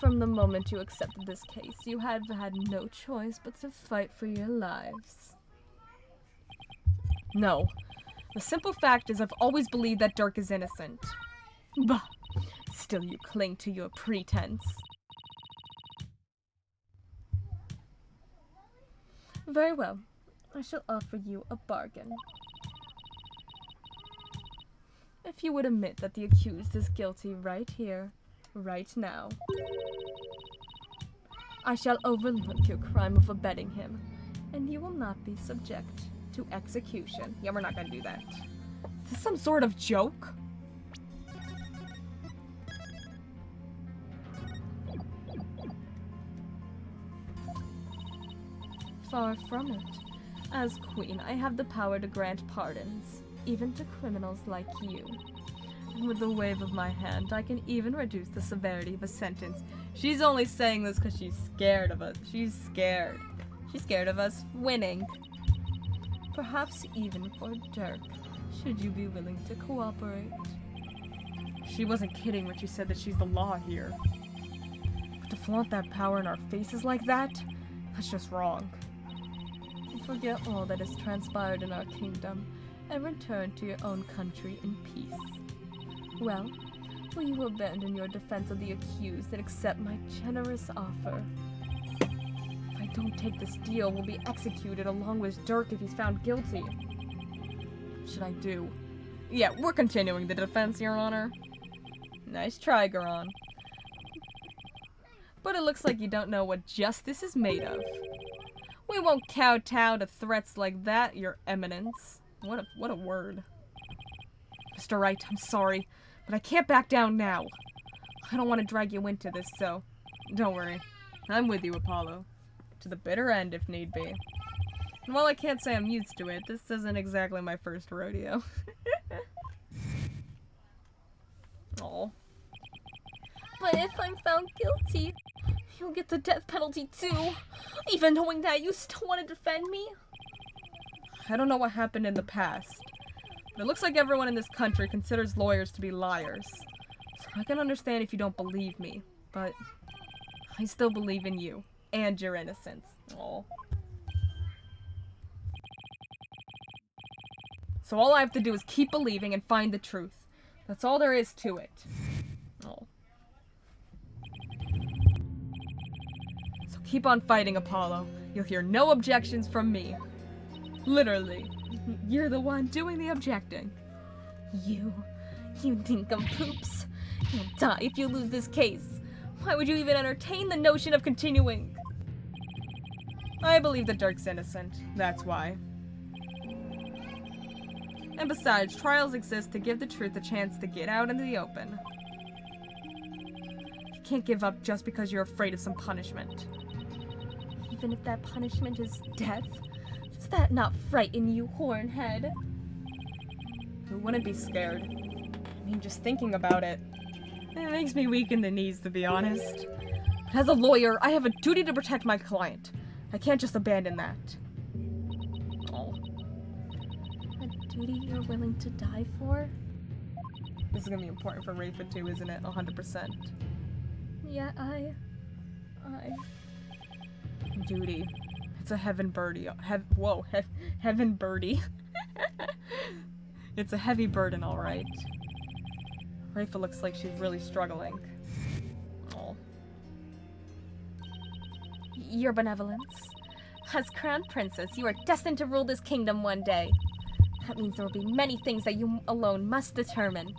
From the moment you accepted this case, you have had no choice but to fight for your lives. No. The simple fact is I've always believed that Dirk is innocent. Bah! Still you cling to your pretense. Very well. I shall offer you a bargain. If you would admit that the accused is guilty right here, right now, I shall overlook your crime of abetting him, and you will not be subject to execution. Yeah, we're not gonna do that. Is this some sort of joke? Far from it. As queen, I have the power to grant pardons, even to criminals like you. With the wave of my hand, I can even reduce the severity of a sentence. She's only saying this because she's scared of us. She's scared. She's scared of us winning. Perhaps even for Dirk, should you be willing to cooperate. She wasn't kidding when she said that she's the law here. But to flaunt that power in our faces like that, that's just wrong. Forget all that has transpired in our kingdom, and return to your own country in peace. Well, will you abandon your defense of the accused and accept my generous offer? If I don't take this deal, we'll be executed along with Dirk if he's found guilty. What should I do? Yeah, we're continuing the defense, Your Honor. Nice try, Garon. But it looks like you don't know what justice is made of. We won't kowtow to threats like that, Your Eminence. What a word. Mr. Wright, I'm sorry, but I can't back down now. I don't want to drag you into this, so don't worry. I'm with you, Apollo. To the bitter end, if need be. And while I can't say I'm used to it, this isn't exactly my first rodeo. Aw. But if I'm found guilty, you'll get the death penalty too, even knowing that you still want to defend me? I don't know what happened in the past, but it looks like everyone in this country considers lawyers to be liars. So I can understand if you don't believe me, but I still believe in you and your innocence. Aw. So all I have to do is keep believing and find the truth. That's all there is to it. Oh. So keep on fighting, Apollo. You'll hear no objections from me. Literally. You're the one doing the objecting. You nincompoops. You'll die if you lose this case. Why would you even entertain the notion of continuing? I believe that Dirk's innocent. That's why. And besides, trials exist to give the truth a chance to get out into the open. You can't give up just because you're afraid of some punishment. Even if that punishment is death, does that not frighten you, Hornhead? Who wouldn't be scared? I mean, just thinking about it. It makes me weak in the knees, to be honest. But as a lawyer, I have a duty to protect my client. I can't just abandon that. Oh. A duty you're willing to die for? This is gonna be important for Rafa too, isn't it? 100%. Yeah, I... Duty. It's a heaven birdie. Heaven birdie. It's a heavy burden, alright. Rafa looks like she's really struggling. Oh. Your benevolence. As crown princess, you are destined to rule this kingdom one day. That means there will be many things that you alone must determine.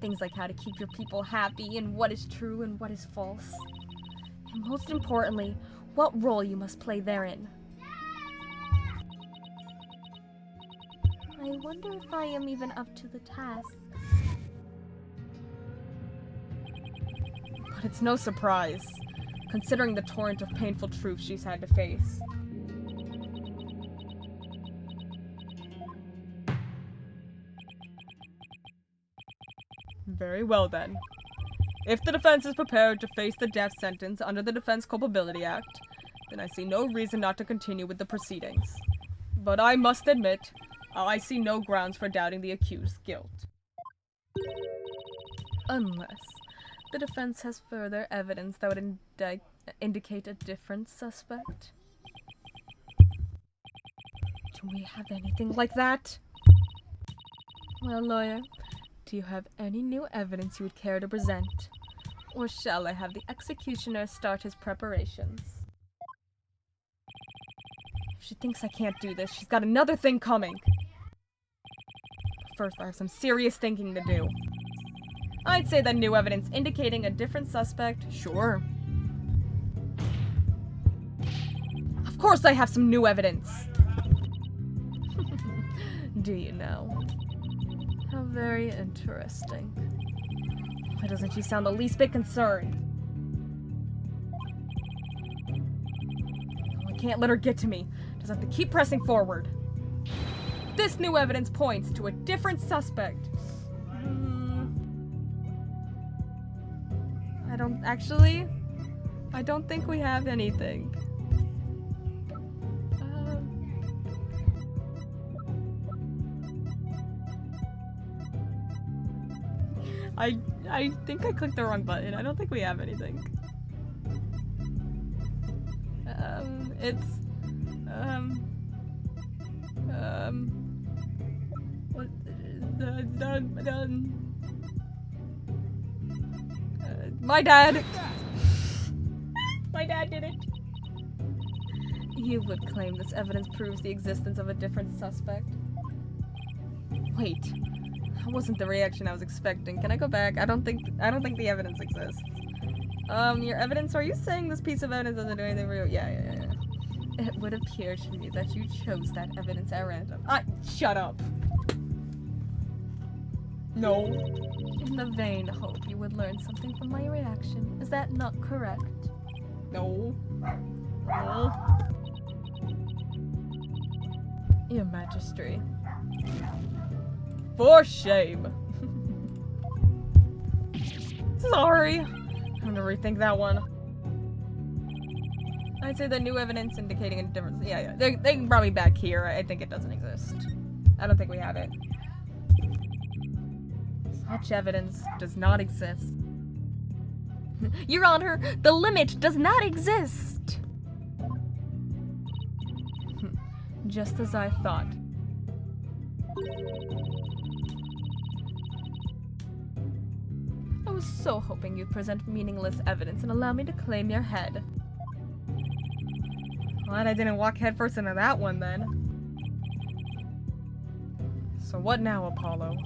Things like how to keep your people happy and what is true and what is false. And most importantly, what role you must play therein. I wonder if I am even up to the task. But it's no surprise, considering the torrent of painful truth she's had to face. Very well then. If the defense is prepared to face the death sentence under the Defense Culpability Act, then I see no reason not to continue with the proceedings. But I must admit, I see no grounds for doubting the accused's guilt. Unless the defense has further evidence that would indicate a different suspect. Do we have anything like that? Well, lawyer, do you have any new evidence you would care to present? Or shall I have the executioner start his preparations? If she thinks I can't do this, she's got another thing coming. First, I have some serious thinking to do. I'd say that new evidence indicating a different suspect, sure. Of course I have some new evidence! Do you know? How very interesting. Why doesn't she sound the least bit concerned? I can't let her get to me. Just have to keep pressing forward. This new evidence points to a different suspect. I don't think we have anything. I think I clicked the wrong button. I don't think we have anything. My dad! My dad did it! You would claim this evidence proves the existence of a different suspect. Wait. That wasn't the reaction I was expecting. Can I go back? I don't think the evidence exists. Your evidence? Are you saying this piece of evidence doesn't do anything for you? Yeah. It would appear to me that you chose that evidence at random. Shut up! No. In the vain hope you would learn something from my reaction. Is that not correct? No. Your Majesty. For shame. Sorry. I'm gonna rethink that one. I'd say the new evidence indicating a difference. Yeah. They can probably back here. I think it doesn't exist. I don't think we have it. Such evidence does not exist. Your Honor, the limit does not exist. Just as I thought. I was so hoping you'd present meaningless evidence and allow me to claim your head. Glad I didn't walk headfirst into that one then. So what now, Apollo?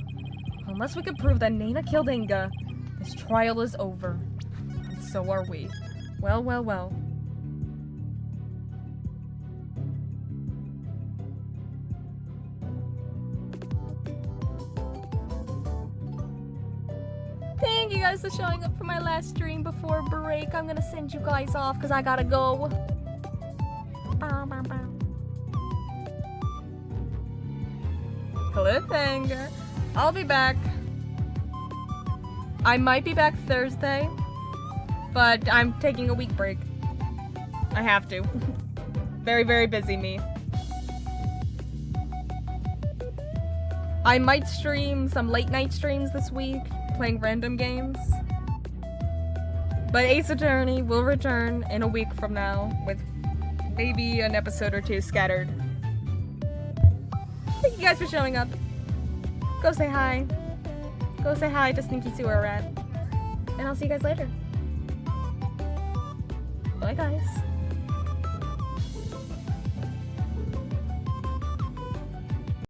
Unless we could prove that Nana killed Inga, this trial is over. And so are we. Well, well, well. Thank you guys for showing up for my last stream before break. I'm gonna send you guys off because I gotta go. Bow, bow, bow. Cliffhanger. I'll be back. I might be back Thursday, but I'm taking a week break. I have to. Very, very busy me. I might stream some late night streams this week, playing random games. But Ace Attorney will return in a week from now with maybe an episode or two scattered. Thank you guys for showing up. Go say hi. Go say hi to Sneaky Sewer Rat. And I'll see you guys later. Bye, guys.